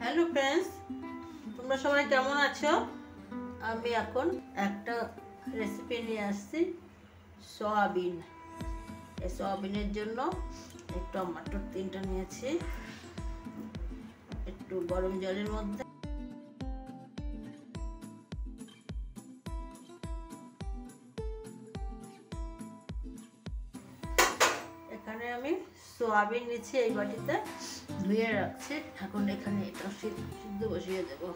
Hello friends, তোমরা সবাই কেমন আছো? আমি এখন একটা রেসিপি নিয়ে আসছি, সয়াবিন। এই সয়াবিনের জন্য একটু টমেটো 3টা নিয়েছি, একটু গরম জলের মধ্যে এখানে আমি সয়াবিন নিচ্ছি, এই বাটিতে ধুয়ে রাখছি। এখন এখানে এটা সিদ্ধ বসিয়ে দেবো।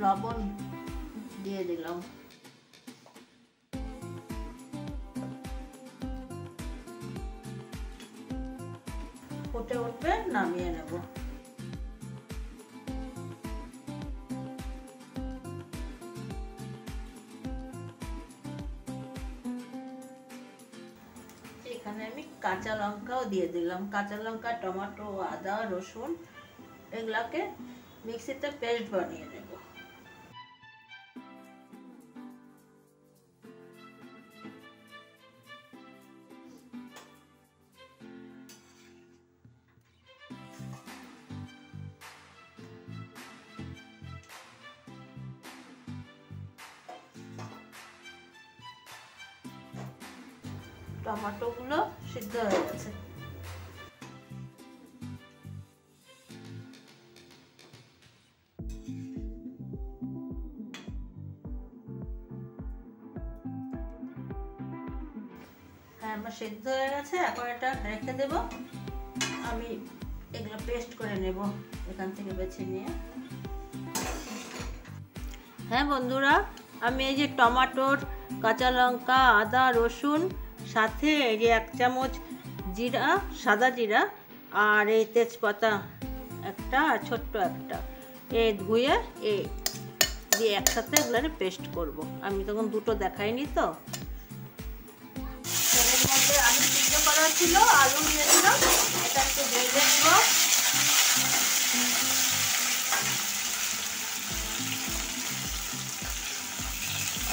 লবণ দিয়ে দিলাম। ফুটে উঠবে, নামিয়ে নেব। এখানে আমি কাঁচা লঙ্কাও দিয়ে দিলাম। কাঁচা লঙ্কা, টমেটো, আদা, রসুন এগুলাকে মিক্সিতে পেস্ট বানিয়ে নেব। টমেটোগুলো সিদ্ধ হয়ে গেছে। হ্যাঁ, আমার সিদ্ধ হয়ে গেছে। এখন এটা রেখে দেব। আমি এগুলো পেস্ট করে নেব এখান থেকে বেছে নিয়ে। হ্যাঁ বন্ধুরা, আমি এই যে টমেটোর, কাঁচা লঙ্কা, আদা, রসুন, সাথে এই যে 1 চামচ জিরা, সাদা জিরা, আর এই তেজপাতা একটা, আর ছোট্ট একটা, ধুয়ে দিয়ে একসাথে এগুলো পেস্ট করব। আমি তখন দুটো দেখাইনি তো। এর মধ্যে আলু সিদ্ধ করা ছিল, আলু দিয়ে দিলাম। এটা একটু ভেজে নেব।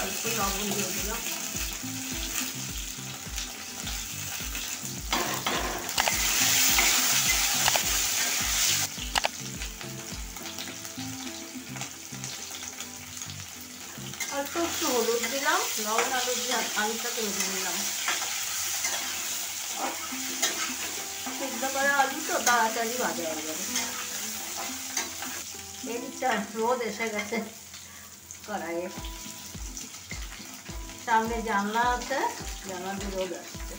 অল্প লবণ দিয়ে দিলাম। অল্প একটু হলুদ দিলাম, লবণ হলুদ দিয়ে আলুটাকে ভেজে নিলাম। সিদ্ধ করা আলু তো তাড়াতাড়ি ভাজা হয়ে যাবে। এইটা রোদ এসে গেছে কড়াইয়ে। সামনে জানলা আছে, জানলা দিয়ে রোদ আসছে।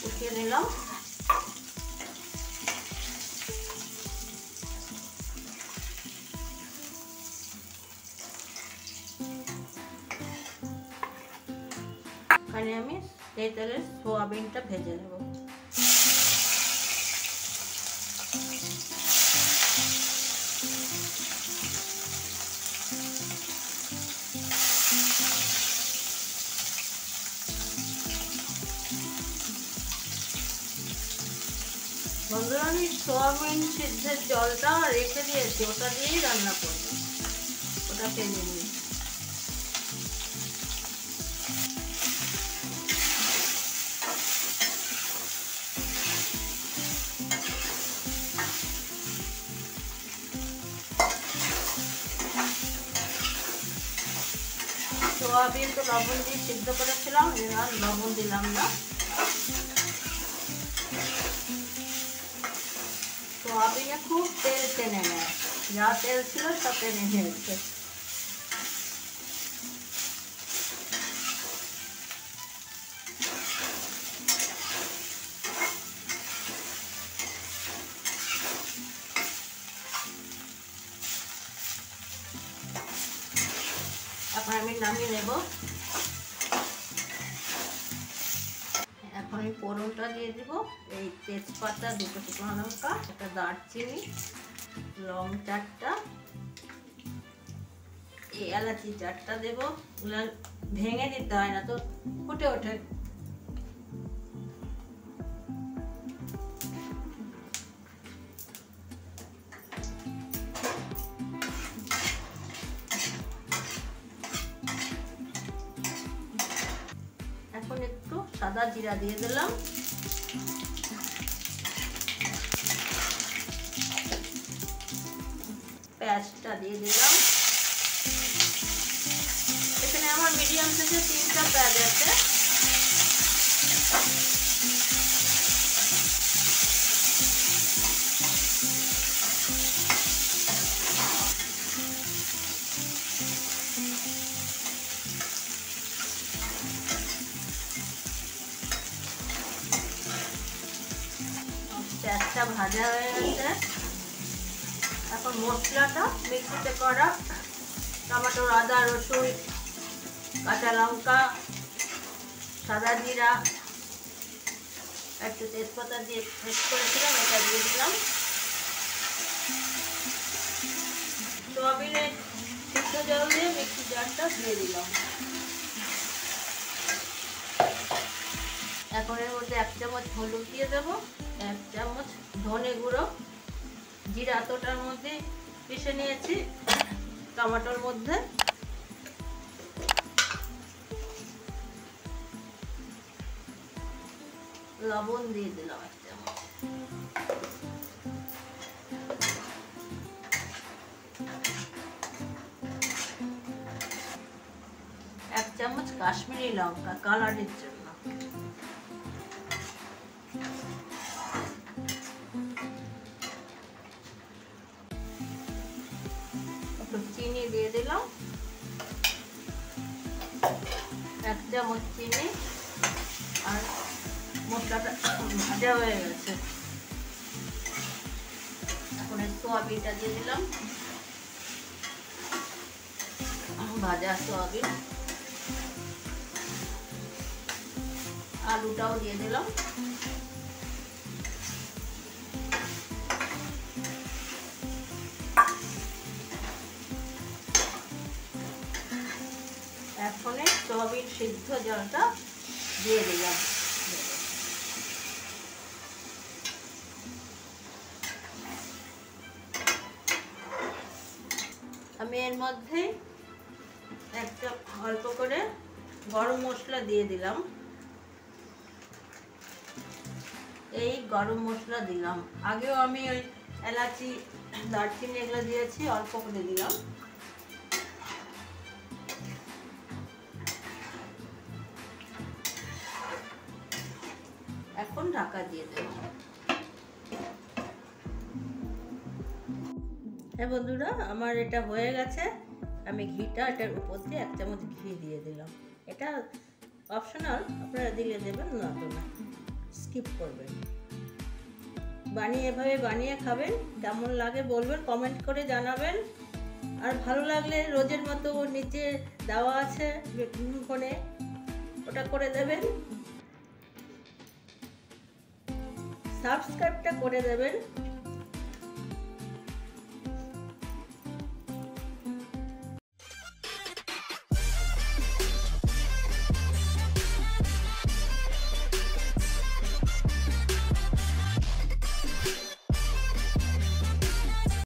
উঠিয়ে নিলাম। এখানে আমি এই তেলে সোয়াবিনটা ভেজে নেব। বন্ধুরা, আমি সোয়াবিন সিদ্ধের জলটা রেখে দিয়েছি, ওটা দিয়েই রান্না করব। ওটা ফেলে নিই। সোয়াবিন তো লবণ দিয়ে সিদ্ধ করেছিলাম, আর লবণ দিলাম না। সোয়াবিনে খুব তেল টেনে নেয়, যা তেল ছিল সব টেনে নিয়েছে। এখন আমি নামিয়ে নেব। এখন আমি ফোড়নটা দিয়ে দিব। এই তেজপাতা, 2টো শুকনো লঙ্কা, একটা দারচিনি, লং 4টা, এই এলাচি 4টা দেব। এগুলো ভেঙে দিতে হয় না তো, ফুটে ওঠে। এখন একটু সাদা জিরা দিয়ে দিলাম। পেঁয়াজটা দিয়ে দিলাম। এখানে আমার মিডিয়াম থেকে 3টা পেঁয়াজ আছে। পেঁয়াজটা ভাজা হয়ে গেছে। এখন মশলাটা মিক্সিতে করা টমেটো, আদা, রসুন, কাঁচা লঙ্কা, সাদা জিরা, একটু তেজপাতা দিয়ে পেস্ট করেছিলাম, এটা দিয়ে দিলাম। সোয়াবিনের সিদ্ধ জল দিয়ে মিক্সি জারটা দিয়ে দিলাম। এখন এর মধ্যে 1 চামচ হলুদ দিয়ে দেবো, 1 চামচ ধনে গুঁড়ো, জিরা এতটার মধ্যে পিষে নিয়েছি টমেটোর মধ্যে। লবণ দিয়ে দিলাম 1 চামচ। এক চামচ কাশ্মীরি লঙ্কা কালারের জন্য। একটু চিনি দিয়ে দিলাম, 1 চামচ চিনি। আর মশলাটা ভাজা হয়ে গেছে। এখন সোয়াবিনটা দিয়ে দিলাম, ভাজা সোয়াবিন। আলুটাও দিয়ে দিলাম। এখন সোয়াবিন সিদ্ধ জলটা দিয়ে দিলাম। আমি এর মধ্যে একটা অল্প করে গরম মশলা দিয়ে দিলাম। এই গরম মশলা দিলাম। আগেও আমি ওই এলাচি, দারচিনি এগুলো দিয়েছি, অল্প করে দিলাম। এখন ঢাকা দিয়ে দেব। হ্যাঁ বন্ধুরা, আমার এটা হয়ে গেছে। আমি ঘিটা এটার উপর দিয়ে 1 চামচ ঘি দিয়ে দিলাম। এটা অপশনাল, আপনারা দিলে দেবেন, না তো না, স্কিপ করবেন। এভাবে বানিয়ে খাবেন, কেমন লাগে বলবেন, কমেন্ট করে জানাবেন। আর ভালো লাগলে রোজের মতো নিচে দেওয়া আছে ফোনে, ওটা করে দেবেন। সাবস্ক্রাইবটা করে দেবেন।